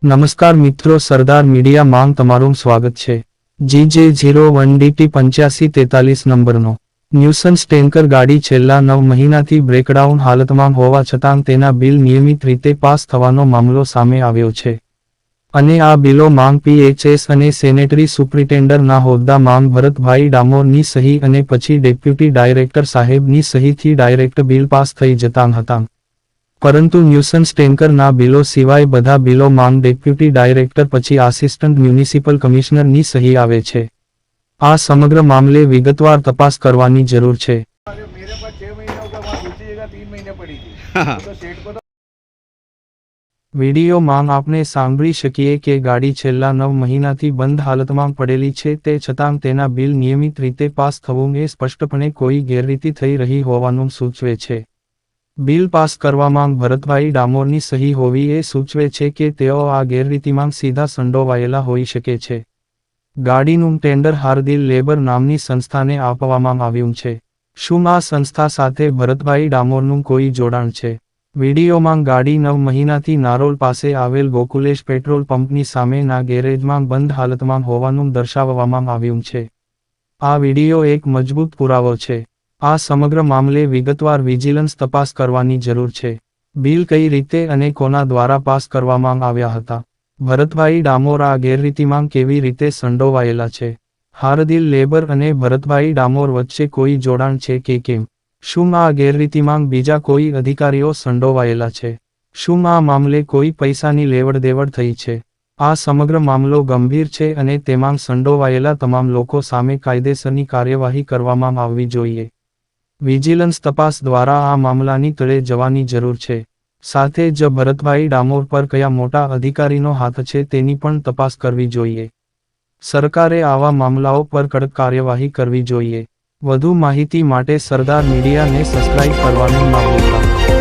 નમસ્કાર મિત્રો, સરદાર મીડિયા માં તમારું સ્વાગત છે। GJ01DT8543 નંબરનો ન્યુસન્સ ટેન્કર ગાડી છેલ્લા 9 મહિનાથી બ્રેકડાઉન હાલતમાં હોવા છતાં તેના બિલ નિયમિત રીતે પાસ થવાનો મામલો સામે આવ્યો છે અને આ બિલો માંગ PHS અને સેનેટરી સુપ્રિન્ટેન્ડરના હોદ્દા માંગ ભરતભાઈ ડામોરની સહી અને પછી ડેપ્યુટી ડાયરેક્ટર સાહેબની સહીથી ડાયરેક્ટ બિલ પાસ થઈ જતા હતા, પરંતુ ન્યુસન્સ ટેન્કરના બિલો સિવાય બધા બિલો માંગ ડેપ્યુટી ડાયરેક્ટર પછી આસિસ્ટન્ટ મ્યુનિસિપલ કમિશનરની સહી આવે છે। આ સમગ્ર મામલે વિગતવાર તપાસ કરવાની જરૂર છે। વિડીયો માં આપણે સાંભળી શકીએ કે ગાડી છેલ્લા 9 મહિનાથી બંધ હાલતમાં પડેલી છે, તે છતાં તેના બિલ નિયમિત રીતે પાસ થવું એ સ્પષ્ટપણે કોઈ ગેરરીતિ થઈ રહી હોવાનું સૂચવે છે। બિલ પાસ કરવામાં ભરતભાઈ ડામોરની સહી હોવી એ સૂચવે છે કે તેઓ આ ગેરરીતિમાં સીધા સંડોવાયેલા હોઈ શકે છે। ગાડીનું ટેન્ડર હાર્દિલ લેબર નામની સંસ્થાને આપવામાં આવ્યું છે। શું આ સંસ્થા સાથે ભરતભાઈ ડામોરનું કોઈ જોડાણ છે? વિડીયોમાં ગાડી 9 મહિનાથી નારોલ પાસે આવેલ ગોકુલેશ પેટ્રોલ પંપની સામેના ગેરેજમાં બંધ હાલતમાં હોવાનું દર્શાવવામાં આવ્યું છે। આ વિડીયો એક મજબૂત પુરાવો છે। આ સમગ્ર મામલે વિગતવાર વિજિલન્સ તપાસ કરવાની જરૂર છે। બિલ કઈ રીતે અને કોના દ્વારા પાસ કરવામાં આવ્યા હતા? ભરતભાઈ ડામોર આ ગેરરીતિમાં કેવી રીતે સંડોવાયેલા છે? હાર્દિલ લેબર અને ભરતભાઈ ડામોર વચ્ચે કોઈ જોડાણ છે કે કેમ? શું આ ગેરરીતિમાં બીજા કોઈ અધિકારીઓ સંડોવાયેલા છે? શું આ મામલે કોઈ પૈસાની લેવડ દેવડ થઈ છે? આ સમગ્ર મામલો ગંભીર છે અને તેમાં સંડોવાયેલા તમામ લોકો સામે કાયદેસરની કાર્યવાહી કરવામાં આવવી જોઈએ। વિજિલન્સ તપાસ દ્વારા આ મામલાની તળે જવાની જરૂર છે। સાથે જ ભરતભાઈ ડામોર પર કયા મોટા અધિકારીનો હાથ છે તેની પણ તપાસ કરવી જોઈએ। સરકારે આવા મામલાઓ પર કડક કાર્યવાહી કરવી જોઈએ। વધુ માહિતી માટે સરદાર મીડિયાને સબસ્ક્રાઇબ કરવાનું ના ભૂલતા।